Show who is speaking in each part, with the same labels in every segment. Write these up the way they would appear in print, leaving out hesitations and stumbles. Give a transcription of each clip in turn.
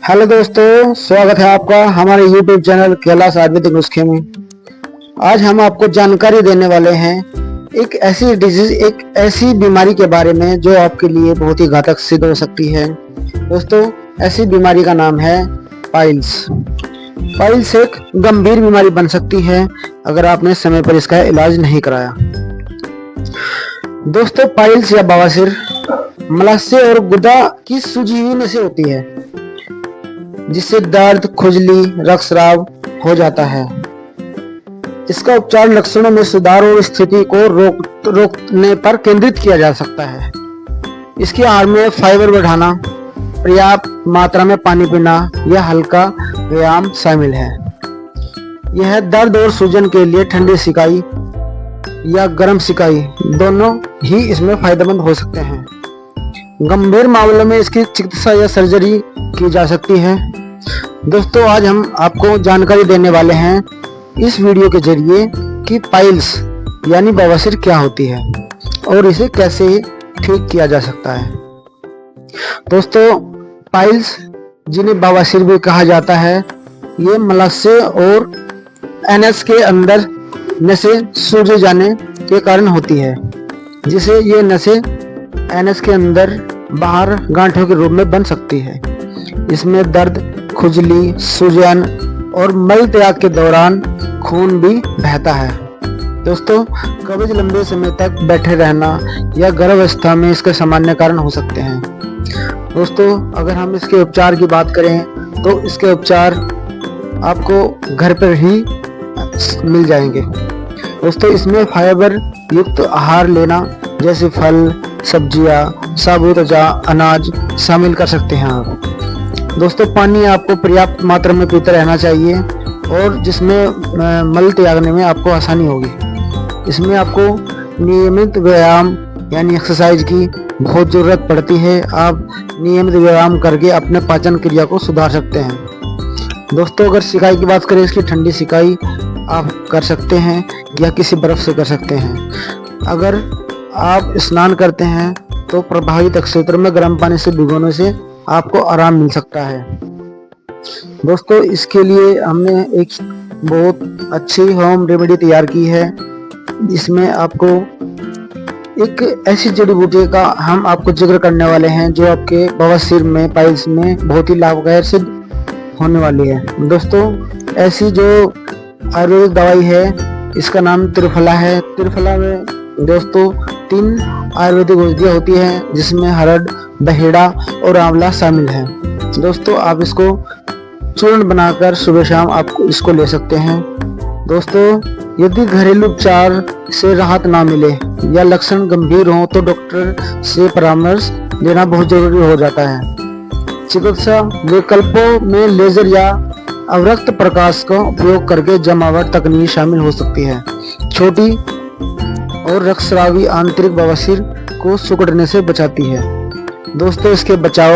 Speaker 1: Hello दोस्तों, स्वागत है आपका हमारे YouTube चैनल कैलाश आयुर्वेदिक नुस्खे में। आज हम आपको जानकारी देने वाले हैं एक ऐसी बीमारी के बारे में जो आपके लिए बहुत ही घातक सिद्ध हो सकती है। दोस्तों, ऐसी बीमारी का नाम है पाइल्स। पाइल्स एक गंभीर बीमारी बन सकती है अगर आपने समय पर इसका इलाज नहीं कराया। दोस्तों, पाइल्स या बवासीर मलाशय और गुदा की सूजी हुई नसें होती है जिससे दर्द, खुजली, रक्तस्राव हो जाता है। इसका उपचार लक्षणों में सुधार और स्थिति को रोकने पर केंद्रित किया जा सकता है। इसके आहार में फाइबर बढ़ाना, पर्याप्त मात्रा में पानी पीना या हल्का व्यायाम शामिल है। यह दर्द और सूजन के लिए ठंडी सिकाई या गर्म सिकाई दोनों ही इसमें फायदेमंद हो सकते हैं। गंभीर मामलों में इसकी चिकित्सा या सर्जरी की जा सकती है। दोस्तों, आज हम आपको जानकारी देने वाले हैं इस वीडियो के जरिए कि पाइल्स यानी बवासीर क्या होती है और इसे कैसे ठीक किया जा सकता है। दोस्तों, पाइल्स जिन्हें बवासीर भी कहा जाता है, ये मलाशय और एनएस के अंदर नसें सूजे जाने के कारण होती है, जिसे ये नसें एनएस के अंदर बाहर गांठों के रूप में बन सकती है। इसमें दर्द, खुजली, सूजन और मल त्याग के दौरान खून भी बहता है। दोस्तों, कब्ज लंबे समय तक बैठे रहना या गर्भावस्था में इसके सामान्य कारण हो सकते हैं। दोस्तों, अगर हम इसके उपचार की बात करें तो इसके उपचार आपको घर पर ही मिल जाएंगे। दोस्तों, इसमें फाइबर युक्त आहार लेना जैसे फल, सब्जियां, साबुत अनाज शामिल कर सकते हैं आप। दोस्तों, पानी आपको पर्याप्त मात्रा में पीते रहना चाहिए और जिसमें मल त्यागने में आपको आसानी होगी। इसमें आपको नियमित व्यायाम यानी एक्सरसाइज की बहुत ज़रूरत पड़ती है। आप नियमित व्यायाम करके अपने पाचन क्रिया को सुधार सकते हैं। दोस्तों, अगर सिकाई की बात करें, इसकी ठंडी सिकाई आप कर सकते हैं या किसी बर्फ से कर सकते हैं। अगर आप स्नान करते हैं तो प्रभावित क्षेत्र में गर्म पानी से भिगोने से आपको आराम मिल सकता है। दोस्तों, इसके लिए हमने एक बहुत अच्छी होम रेमेडी तैयार की है। इसमें आपको एक ऐसी जड़ी बूटी का हम आपको जिक्र करने वाले हैं जो आपके बवासीर में, पाइल्स में बहुत ही लाभकारी सिद्ध होने वाली है। दोस्तों, ऐसी जो आयुर्वेदिक दवाई है, इसका नाम त्रिफला है। त्रिफला में दोस्तों 3 आयुर्वेदिक औषधियाँ होती हैं जिसमें हरड़, बहेड़ा और आंवला शामिल है। दोस्तों, आप इसको चूर्ण बनाकर सुबह शाम आप इसको ले सकते हैं। दोस्तों, यदि घरेलू उपचार से राहत ना मिले या लक्षण गंभीर हों तो डॉक्टर से परामर्श लेना बहुत जरूरी हो जाता है। चिकित्सा विकल्पों में लेजर या अवरक्त प्रकाश का उपयोग करके जमावट तकनीक शामिल हो सकती है। छोटी और रक्तस्रावी आंतरिक बवासीर को सिकुड़ने से बचाती है। दोस्तों, इसके बचाव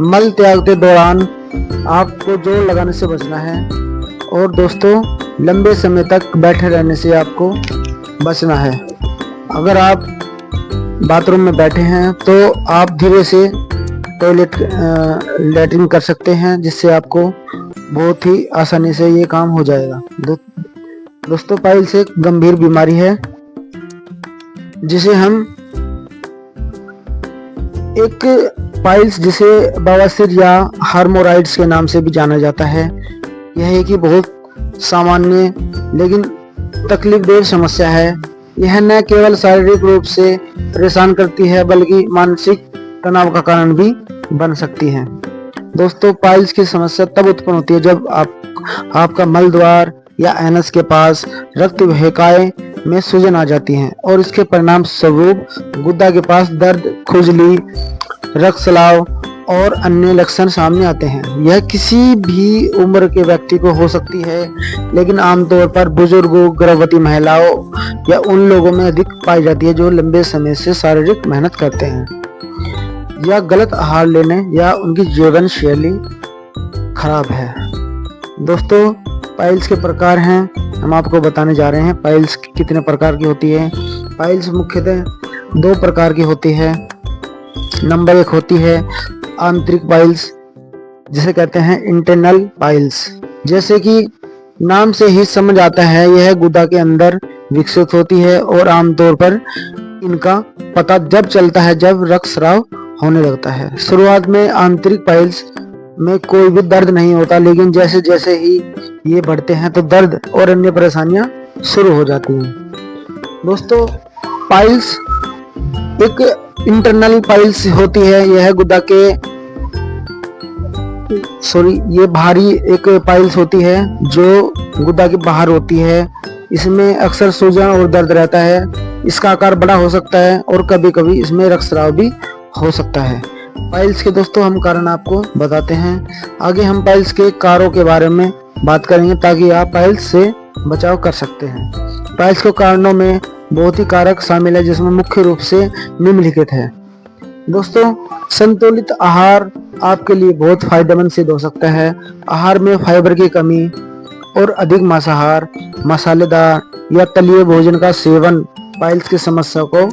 Speaker 1: मल त्याग के दौरान आपको जोर लगाने से बचना है और दोस्तों लंबे समय तक बैठे रहने से आपको बचना है। अगर आप बाथरूम में बैठे हैं तो आप धीरे से लैट्रिन कर सकते हैं, जिससे आपको बहुत ही आसानी से ये काम हो जाएगा। दोस्तों, पाइल्स एक गंभीर बीमारी है जिसे हम एक पाइल्स जिसे बवासीर या हार्मोराइड्स के नाम से भी जाना जाता है। यह एक ही बहुत सामान्य लेकिन तकलीफदेह समस्या है। यह न केवल शारीरिक रूप से परेशान करती है बल्कि मानसिक तनाव का कारण भी बन सकती है। दोस्तों, पाइल्स की समस्या तब उत्पन्न होती है जब आपका मल द्वार या एनस के पास रक्त वाहिकाएं में सूजन आ जाती हैं और इसके परिणाम स्वरूप गुदा के पास दर्द, खुजली, रक्तस्राव और अन्य लक्षण सामने आते हैं। यह किसी भी उम्र के व्यक्ति को हो सकती है, लेकिन आमतौर पर बुजुर्गों, गर्भवती महिलाओं या उन लोगों में अधिक पाई जाती है जो लंबे समय से शारीरिक मेहनत करते हैं या गलत आहार लेने या उनकी जीवन शैली खराब है। दोस्तों, पाइल्स के प्रकार हैं, हम आपको बताने जा रहे हैं पाइल्स कितने प्रकार की होती है। पाइल्स मुख्यतः 2 प्रकार की होती है। नंबर 1 होती है आंतरिक पाइल्स जिसे कहते हैं इंटरनल पाइल्स। जैसे कि नाम से ही समझ आता है, यह गुदा के अंदर विकसित होती है और आमतौर पर इनका पता जब चलता है जब रक्तस्राव होने लगता है। शुरुआत में आंतरिक पाइल्स में कोई भी दर्द नहीं होता, लेकिन जैसे जैसे ही ये बढ़ते हैं तो दर्द और अन्य परेशानियां शुरू हो जाती हैं। दोस्तों, पाइल्स एक इंटरनल पाइल्स होती है। यह गुदा के ये बाहरी एक पाइल्स होती है जो गुदा के बाहर होती है। इसमें अक्सर सूजन और दर्द रहता है। इसका आकार बड़ा हो सकता है और कभी कभी इसमें रक्तस्राव भी हो सकता है। पाइल्स के दोस्तों हम कारण आपको बताते हैं। आगे हम पाइल्स के कारणों के बारे में बात करेंगे ताकि आप पाइल्स से बचाव कर सकते हैं। पाइल्स के कारणों में बहुत ही कारक शामिल है, जिसमें मुख्य रूप से निम्नलिखित है। दोस्तों, संतुलित आहार आपके लिए बहुत फायदेमंद सिद्ध हो सकता है। आहार में फाइबर की कमी और अधिक मांसाहार, मसालेदार या तलिए भोजन का सेवन पाइल्स की समस्या को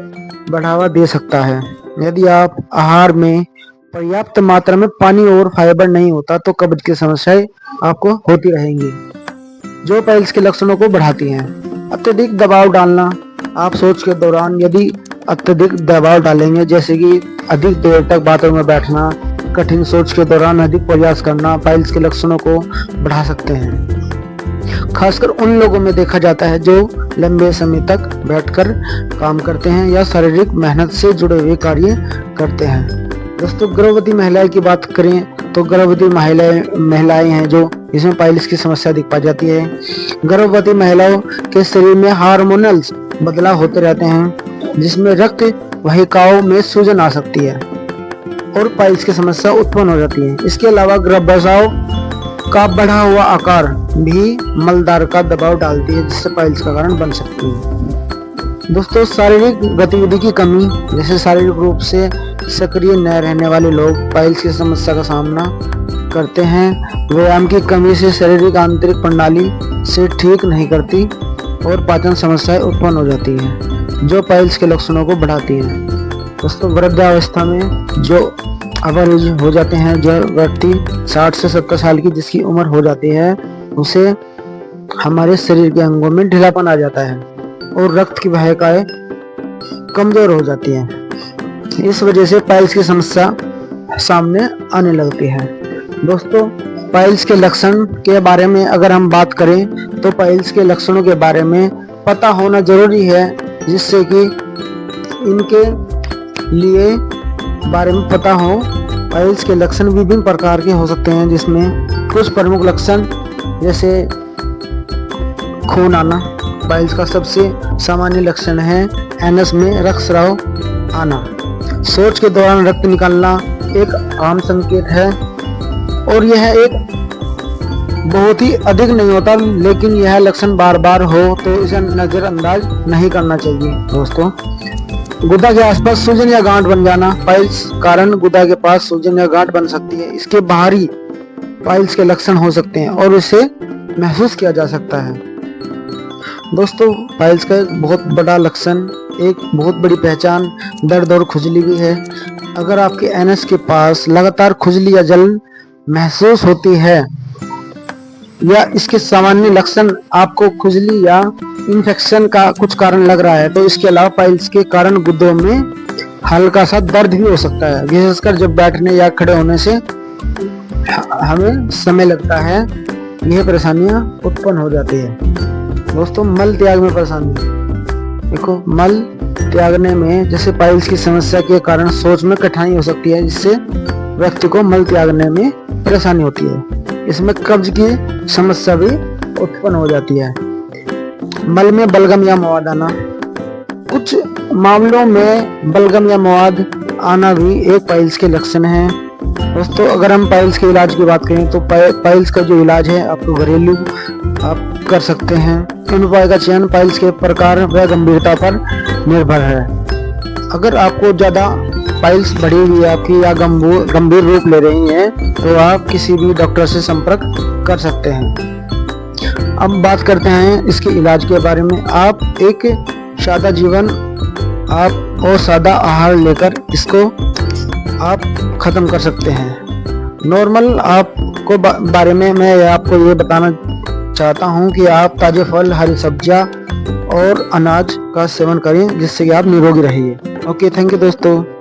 Speaker 1: बढ़ावा दे सकता है। यदि आप आहार में पर्याप्त मात्रा में पानी और फाइबर नहीं होता तो कब्ज की समस्याएं आपको होती रहेंगी, जो पाइल्स के लक्षणों को बढ़ाती हैं। अत्यधिक दबाव डालना, आप शौच के दौरान यदि अत्यधिक दबाव डालेंगे, जैसे कि अधिक देर तक बाथरूम में बैठना, कठिन शौच के दौरान अधिक प्रयास करना, पाइल्स के लक्षणों को बढ़ा सकते हैं। खासकर उन लोगों में देखा जाता है जो लंबे समय तक बैठकर काम करते हैं या शारीरिक मेहनत से जुड़े हुए कार्य करते हैं। दोस्तों, गर्भवती महिलाएं की बात करें तो गर्भवती महिलाएं हैं जो इसमें पाइल्स की समस्या दिख पा जाती है। गर्भवती महिलाओं के शरीर में हार्मोनल बदलाव होते रहते हैं, जिसमें रक्त वाहिकाओं में सूजन आ सकती है और पाइल्स की समस्या उत्पन्न हो जाती है। इसके अलावा गर्भाशय का बढ़ा हुआ आकार भी मलदार का दबाव डालती है, जिससे पाइल्स का कारण बन सकती है। दोस्तों, शारीरिक गतिविधि की कमी, जैसे शारीरिक रूप से सक्रिय न रहने वाले लोग पाइल्स की समस्या का सामना करते हैं। व्यायाम की कमी से शारीरिक आंतरिक प्रणाली से ठीक नहीं करती और पाचन समस्याएं उत्पन्न हो जाती हैं, जो पाइल्स के लक्षणों को बढ़ाती हैं। दोस्तों, वृद्धावस्था में जो अवरेज हो जाते हैं, जो व्यक्ति 60 से 70 साल की जिसकी उम्र हो जाती है, उसे हमारे शरीर के अंगों में ढीलापन आ जाता है और रक्त की वाहिकाएं कमजोर हो जाती हैं। इस वजह से पाइल्स की समस्या सामने आने लगती है। दोस्तों, पाइल्स के लक्षण के बारे में अगर हम बात करें तो पाइल्स के लक्षणों के बारे में पता होना जरूरी है, जिससे कि इनके लिए बारे में पता हो। पाइल्स के लक्षण विभिन्न प्रकार के हो सकते हैं, जिसमें कुछ प्रमुख लक्षण जैसे खून आना। पाइल्स का सबसे सामान्य लक्षण है एनस में रक्तस्राव आना। शौच के दौरान रक्त निकलना एक आम संकेत है और यह एक बहुत ही अधिक नहीं होता, लेकिन यह लक्षण बार बार हो तो इसे नजरअंदाज नहीं करना चाहिए। दोस्तों, गुदा के आसपास सूजन या गांठ बन जाना। पाइल्स कारण गुदा के पास सूजन या गांठ बन सकती है। इसके बाहरी पाइल्स के लक्षण हो सकते हैं और इसे महसूस किया जा सकता है। दोस्तों, पाइल्स का एक बहुत बड़ा लक्षण, एक बहुत बड़ी पहचान दर्द और खुजली भी है। अगर आपके एनस के पास लगातार खुजली या जलन महसूस होती है या इसके सामान्य लक्षण आपको खुजली या इन्फेक्शन का कुछ कारण लग रहा है, तो इसके अलावा पाइल्स के कारण गुदों में हल्का सा दर्द भी हो सकता है, विशेषकर जब बैठने या खड़े होने से हमें समय लगता है। यह परेशानियां उत्पन्न हो जाती है। दोस्तों, मल त्याग में परेशानी। देखो, मल त्यागने में जैसे पाइल्स की समस्या के कारण शौच में कठिनाई हो सकती है, जिससे व्यक्ति को मल त्यागने में परेशानी होती है। इसमें कब्ज की समस्या भी उत्पन्न हो जाती है। मल में बलगम या मवाद आना। कुछ मामलों में बलगम या मवाद आना भी एक पाइल्स के लक्षण है। दोस्तों, अगर हम पाइल्स के इलाज की बात करें तो पाइल्स का जो इलाज है आपको घरेलू आप कर सकते हैं। इन उपाय का चयन पाइल्स के प्रकार व गंभीरता पर निर्भर है। अगर आपको ज्यादा पाइल्स बढ़ी हुई है आपकी या गंभीर रूप ले रही हैं, तो आप किसी भी डॉक्टर से संपर्क कर सकते हैं। अब बात करते हैं इसके इलाज के बारे में। आप एक सादा जीवन और सादा आहार लेकर इसको आप खत्म कर सकते हैं। नॉर्मल आपको बारे में मैं आपको ये बताना चाहता हूँ कि आप ताजे फल, हरी सब्जियाँ और अनाज का सेवन करें जिससे कि आप निरोगी रहिए। ओके, थैंक यू दोस्तों।